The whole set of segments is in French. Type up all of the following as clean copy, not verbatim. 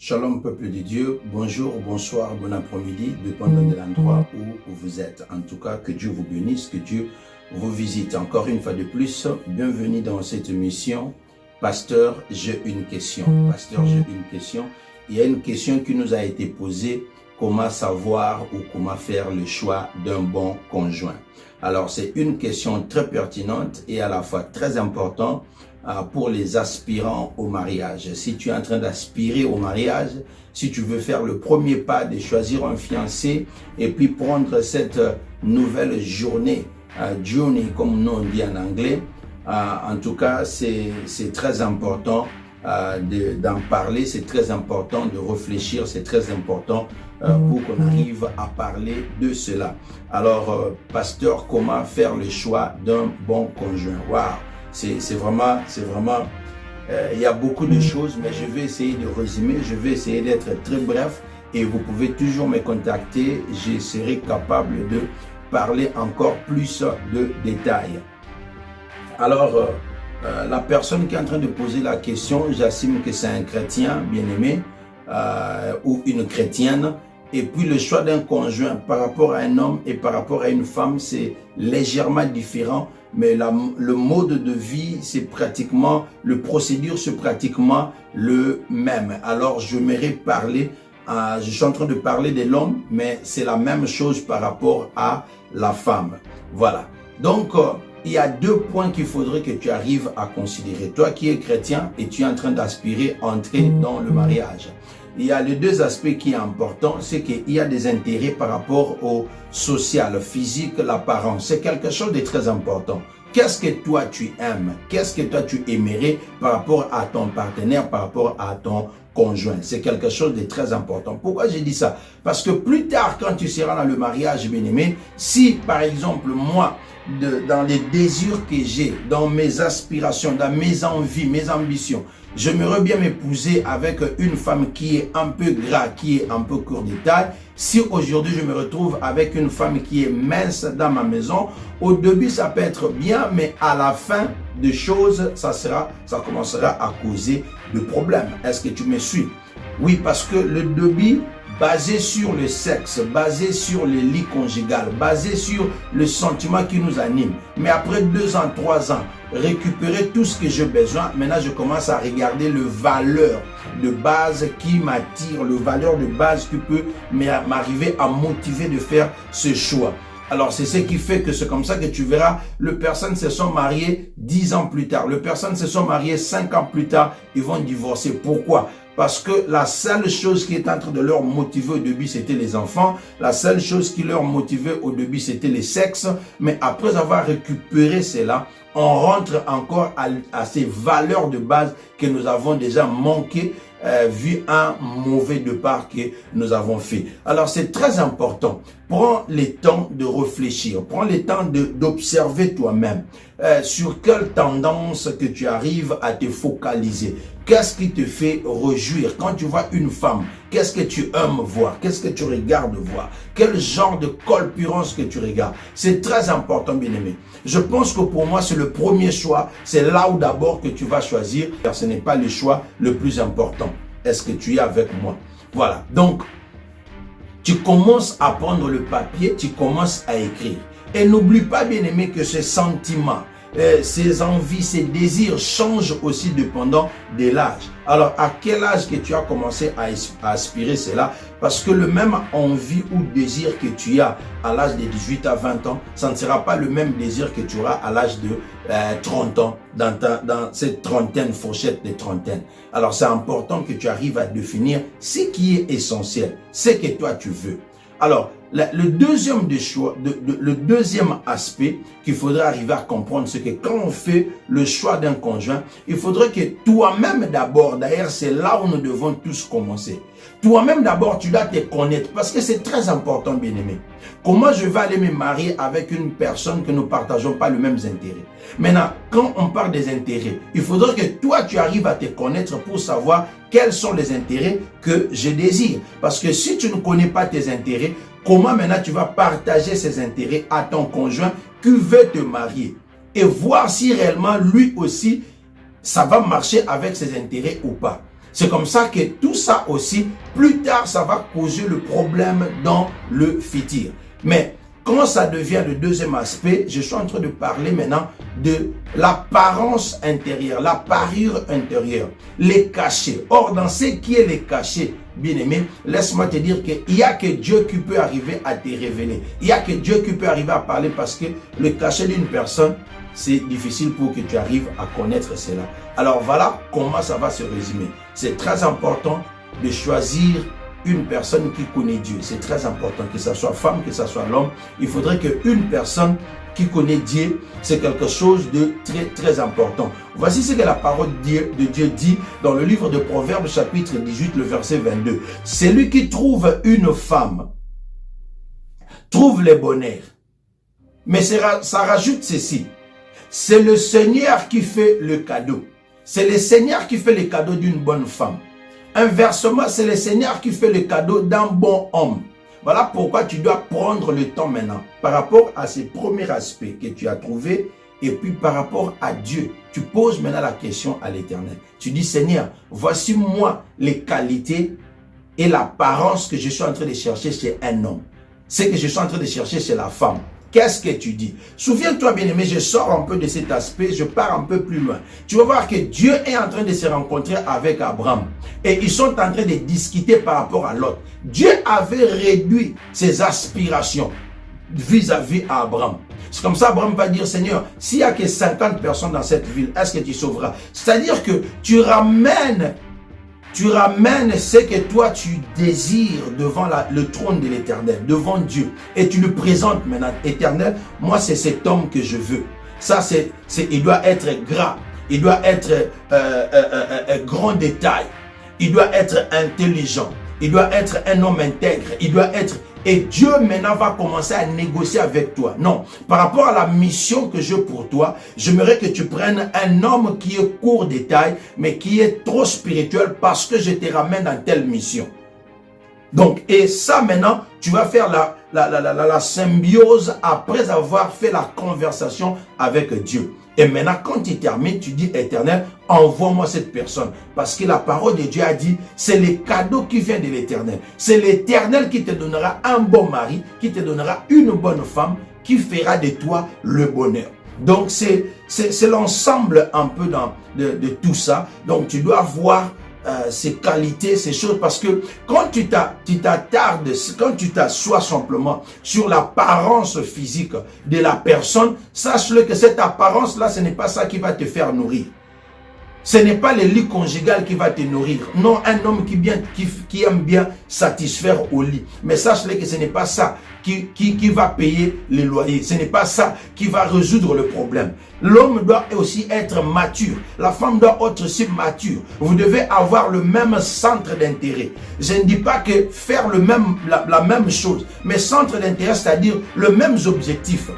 Shalom peuple de Dieu, bonjour, bonsoir, bon après-midi, dépendant de l'endroit où vous êtes. En tout cas, que Dieu vous bénisse, que Dieu vous visite. Encore une fois de plus, bienvenue dans cette émission. Pasteur, j'ai une question. Pasteur, j'ai une question. Il y a une question qui nous a été posée, comment savoir ou comment faire le choix d'un bon conjoint. Alors, c'est une question très pertinente et à la fois très importante pour les aspirants au mariage. Si tu es en train d'aspirer au mariage, si tu veux faire le premier pas de choisir un fiancé et puis prendre cette nouvelle journée, journey comme nous on dit en anglais, en tout cas c'est très important d'en parler, c'est très important de réfléchir, c'est très important pour qu'on arrive à parler de cela. Alors, pasteur, comment faire le choix d'un bon conjoint? Waouh! C'est vraiment, il y a beaucoup de choses, mais je vais essayer de résumer, je vais essayer d'être très bref et vous pouvez toujours me contacter, je serai capable de parler encore plus de détails. Alors, la personne qui est en train de poser la question, j'assume que c'est un chrétien bien-aimé ou une chrétienne. Et puis le choix d'un conjoint par rapport à un homme et par rapport à une femme, c'est légèrement différent. Mais le mode de vie, c'est pratiquement, le procédure, c'est pratiquement le même. Alors, j'aimerais parler, je suis en train de parler de l'homme, mais c'est la même chose par rapport à la femme. Voilà. Donc, il y a deux points qu'il faudrait que tu arrives à considérer. Toi qui es chrétien et tu es en train d'aspirer à entrer dans le mariage. Il y a les deux aspects qui sont importants, c'est qu'il y a des intérêts par rapport au social, physique, l'apparence. C'est quelque chose de très important. Qu'est-ce que toi tu aimes? Qu'est-ce que toi tu aimerais par rapport à ton partenaire, par rapport à ton conjoint? C'est quelque chose de très important. Pourquoi j'ai dit ça? Parce que plus tard, quand tu seras dans le mariage, bien-aimé, si par exemple moi, dans les désirs que j'ai, dans mes aspirations, dans mes envies, mes ambitions, j'aimerais bien m'épouser avec une femme qui est un peu gras, qui est un peu court de taille. Si aujourd'hui je me retrouve avec une femme qui est mince dans ma maison, au début ça peut être bien, mais à la fin des choses, ça commencera à causer de problèmes. Est-ce que tu me suis? Oui, parce que le début, basé sur le sexe, basé sur le lit conjugal, basé sur le sentiment qui nous anime. Mais après 2 ans, 3 ans, récupérer tout ce que j'ai besoin, maintenant je commence à regarder le valeur de base qui m'attire, le valeur de base qui peut m'arriver à motiver de faire ce choix. Alors, c'est ce qui fait que c'est comme ça que tu verras, les personnes se sont mariées 10 ans plus tard. Les personnes se sont mariées 5 ans plus tard, ils vont divorcer. Pourquoi? Parce que la seule chose qui est en train de leur motiver au début, c'était les enfants. La seule chose qui leur motivait au début, c'était le sexe. Mais après avoir récupéré cela, on rentre encore à ces valeurs de base que nous avons déjà manquées vu un mauvais départ que nous avons fait. Alors c'est très important. Prends le temps de réfléchir. Prends le temps d'observer toi-même sur quelle tendance que tu arrives à te focaliser. Qu'est-ce qui te fait réjouir quand tu vois une femme? Qu'est-ce que tu aimes voir? Qu'est-ce que tu regardes voir? Quel genre de corpulence que tu regardes? C'est très important, bien-aimé. Je pense que pour moi, c'est le premier choix. C'est là où d'abord que tu vas choisir. Car ce n'est pas le choix le plus important. Est-ce que tu es avec moi? Voilà. Donc, tu commences à prendre le papier, tu commences à écrire. Et n'oublie pas, bien-aimé, que ces sentiments, ces envies, ces désirs changent aussi dépendant de l'âge. Alors, à quel âge que tu as commencé à aspirer cela? Parce que le même envie ou désir que tu as à l'âge de 18 à 20 ans, ça ne sera pas le même désir que tu auras à l'âge de 30 ans, dans cette trentaine, fourchette de trentaine. Alors, c'est important que tu arrives à définir ce qui est essentiel, ce que toi tu veux. Alors, le deuxième le deuxième aspect qu'il faudrait arriver à comprendre, c'est que quand on fait le choix d'un conjoint, il faudrait que toi-même d'abord, d'ailleurs c'est là où nous devons tous commencer. Toi-même d'abord, tu dois te connaître parce que c'est très important, bien-aimé. Comment je vais aller me marier avec une personne que nous ne partageons pas les mêmes intérêts? Maintenant, quand on parle des intérêts, il faudrait que toi, tu arrives à te connaître pour savoir quels sont les intérêts que je désire. Parce que si tu ne connais pas tes intérêts, comment maintenant tu vas partager ces intérêts à ton conjoint qui veut te marier? Et voir si réellement lui aussi, ça va marcher avec ses intérêts ou pas. C'est comme ça que tout ça aussi, plus tard, ça va causer le problème dans le futur. Mais quand ça devient le deuxième aspect, je suis en train de parler maintenant de l'apparence intérieure, la parure intérieure, les cachets. Or, dans ce qui est les cachets, bien-aimé, laisse-moi te dire qu'il n'y a que Dieu qui peut arriver à te révéler. Il n'y a que Dieu qui peut arriver à parler parce que le cachet d'une personne, c'est difficile pour que tu arrives à connaître cela. Alors voilà comment ça va se résumer. C'est très important de choisir une personne qui connaît Dieu. C'est très important, que ce soit femme, que ce soit l'homme. Il faudrait qu'une personne qui connaît Dieu, c'est quelque chose de très très important. Voici ce que la parole de Dieu dit dans le livre de Proverbes chapitre 18, le verset 22. Celui qui trouve une femme trouve le bonheur. Mais ça rajoute ceci. C'est le Seigneur qui fait le cadeau. C'est le Seigneur qui fait le cadeau d'une bonne femme. Inversement, c'est le Seigneur qui fait le cadeau d'un bon homme. Voilà pourquoi tu dois prendre le temps maintenant par rapport à ces premiers aspects que tu as trouvés et puis par rapport à Dieu. Tu poses maintenant la question à l'Éternel. Tu dis, Seigneur, voici moi les qualités et l'apparence que je suis en train de chercher chez un homme. Ce que je suis en train de chercher chez la femme. Qu'est-ce que tu dis? Souviens-toi, bien-aimé, je sors un peu de cet aspect, je pars un peu plus loin. Tu vas voir que Dieu est en train de se rencontrer avec Abraham. Et ils sont en train de discuter par rapport à l'autre. Dieu avait réduit ses aspirations vis-à-vis Abraham. C'est comme ça, Abraham va dire, Seigneur, s'il n'y a que 50 personnes dans cette ville, est-ce que tu sauveras? C'est-à-dire que tu ramènes ce que toi tu désires devant le trône de l'Éternel, devant Dieu. Et tu le présentes maintenant. Éternel, moi c'est cet homme que je veux. Ça, il doit être gras. Il doit être grand détail. Il doit être intelligent. Il doit être un homme intègre. Il doit être... Et Dieu maintenant va commencer à négocier avec toi. Non, par rapport à la mission que j'ai pour toi, j'aimerais que tu prennes un homme qui est court détail, mais qui est trop spirituel parce que je te ramène dans telle mission. Donc, et ça maintenant, tu vas faire la symbiose après avoir fait la conversation avec Dieu. Et maintenant, quand tu termines, tu dis, Éternel, envoie-moi cette personne. Parce que la parole de Dieu a dit, c'est le cadeau qui vient de l'Éternel. C'est l'Éternel qui te donnera un bon mari, qui te donnera une bonne femme, qui fera de toi le bonheur. Donc, c'est l'ensemble un peu de tout ça. Donc, tu dois voir ces qualités, ces choses, parce que quand tu t'attardes, quand tu t'assois simplement sur l'apparence physique de la personne, sache-le que cette apparence-là, ce n'est pas ça qui va te faire nourrir. Ce n'est pas le lit conjugal qui va te nourrir. Non, un homme qui aime bien satisfaire au lit. Mais sache-le que ce n'est pas ça qui va payer les loyers. Ce n'est pas ça qui va résoudre le problème. L'homme doit aussi être mature. La femme doit être aussi mature. Vous devez avoir le même centre d'intérêt. Je ne dis pas que faire la même chose, mais centre d'intérêt, c'est-à-dire le même objectif.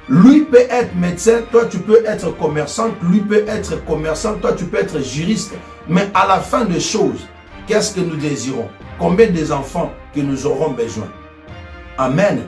Lui peut être médecin, toi tu peux être commerçante, lui peut être commerçant, toi tu peux être juriste. Mais à la fin des choses, qu'est-ce que nous désirons? Combien des enfants que nous aurons besoin? Amen.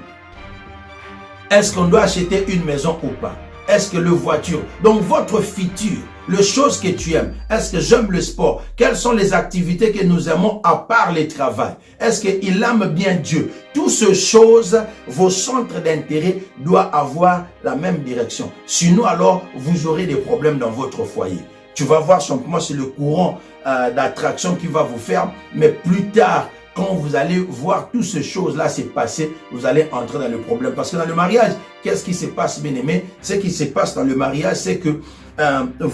Est-ce qu'on doit acheter une maison ou pas? Est-ce que le voiture? Donc votre futur, les choses que tu aimes. Est-ce que j'aime le sport? Quelles sont les activités que nous aimons à part le travail? Est-ce qu'il aime bien Dieu? Toutes ces choses, vos centres d'intérêt doivent avoir la même direction. Sinon, alors, vous aurez des problèmes dans votre foyer. Tu vas voir simplement c'est le courant d'attraction qui va vous faire, mais plus tard, quand vous allez voir toutes ces choses-là se passer, vous allez entrer dans le problème. Parce que dans le mariage, qu'est-ce qui se passe, bien aimé? Ce qui se passe dans le mariage, c'est que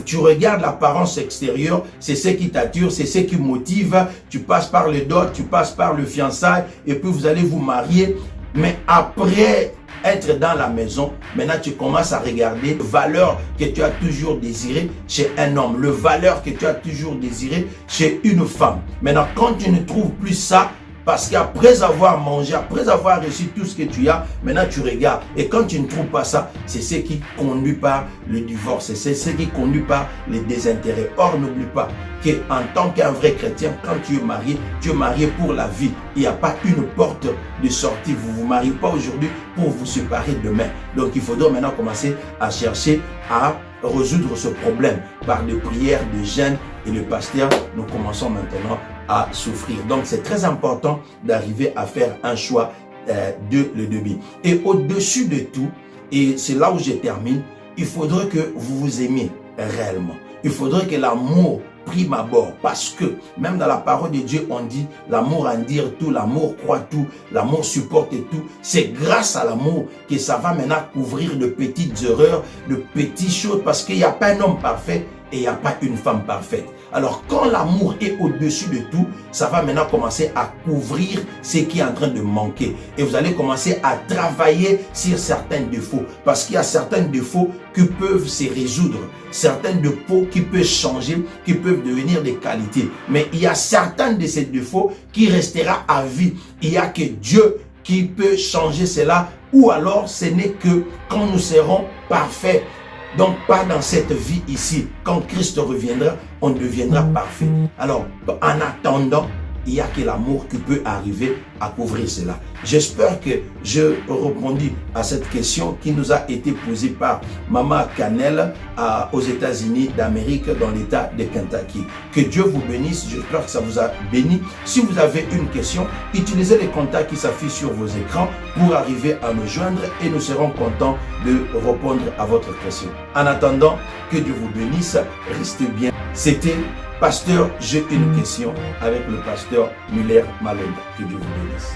tu regardes l'apparence extérieure, c'est ce qui t'attire, c'est ce qui motive. Tu passes par le dot, tu passes par le fiançailles, et puis vous allez vous marier. Mais après être dans la maison, maintenant tu commences à regarder les valeurs que tu as toujours désirées chez un homme, les valeurs que tu as toujours désirées chez une femme. Maintenant, quand tu ne trouves plus ça, parce qu'après avoir mangé, après avoir reçu tout ce que tu as, maintenant tu regardes. Et quand tu ne trouves pas ça, c'est ce qui conduit par le divorce. C'est ce qui conduit par les désintérêts. Or, n'oublie pas qu'en tant qu'un vrai chrétien, quand tu es marié pour la vie. Il n'y a pas une porte de sortie. Vous ne vous mariez pas aujourd'hui pour vous séparer demain. Donc, il faudra maintenant commencer à chercher à résoudre ce problème par des prières, des jeûnes et le pasteur, nous commençons maintenant à souffrir. Donc, c'est très important d'arriver à faire un choix de le demi. Et au-dessus de tout, et c'est là où je termine, il faudrait que vous vous aimiez réellement. Il faudrait que l'amour prime abord, parce que même dans la parole de Dieu, on dit l'amour en dire tout, l'amour croit tout, l'amour supporte tout. C'est grâce à l'amour que ça va maintenant couvrir de petites erreurs, de petites choses, parce qu'il n'y a pas un homme parfait et il n'y a pas une femme parfaite. Alors, quand l'amour est au-dessus de tout, ça va maintenant commencer à couvrir ce qui est en train de manquer. Et vous allez commencer à travailler sur certains défauts. Parce qu'il y a certains défauts qui peuvent se résoudre. Certains défauts qui peuvent changer, qui peuvent devenir des qualités. Mais il y a certains de ces défauts qui resteront à vie. Il n'y a que Dieu qui peut changer cela. Ou alors, ce n'est que quand nous serons parfaits. Donc, pas dans cette vie ici. Quand Christ reviendra, on deviendra parfait. Alors, en attendant, il n'y a que l'amour qui peut arriver à couvrir cela. J'espère que je répondis à cette question qui nous a été posée par Maman Canel aux États-Unis d'Amérique, dans l'État de Kentucky. Que Dieu vous bénisse. J'espère que ça vous a béni. Si vous avez une question, utilisez les contacts qui s'affichent sur vos écrans pour arriver à nous joindre et nous serons contents de répondre à votre question. En attendant, que Dieu vous bénisse. Restez bien. C'était Pasteur, j'ai une question avec le pasteur Muller Malonga. Que Dieu vous bénisse.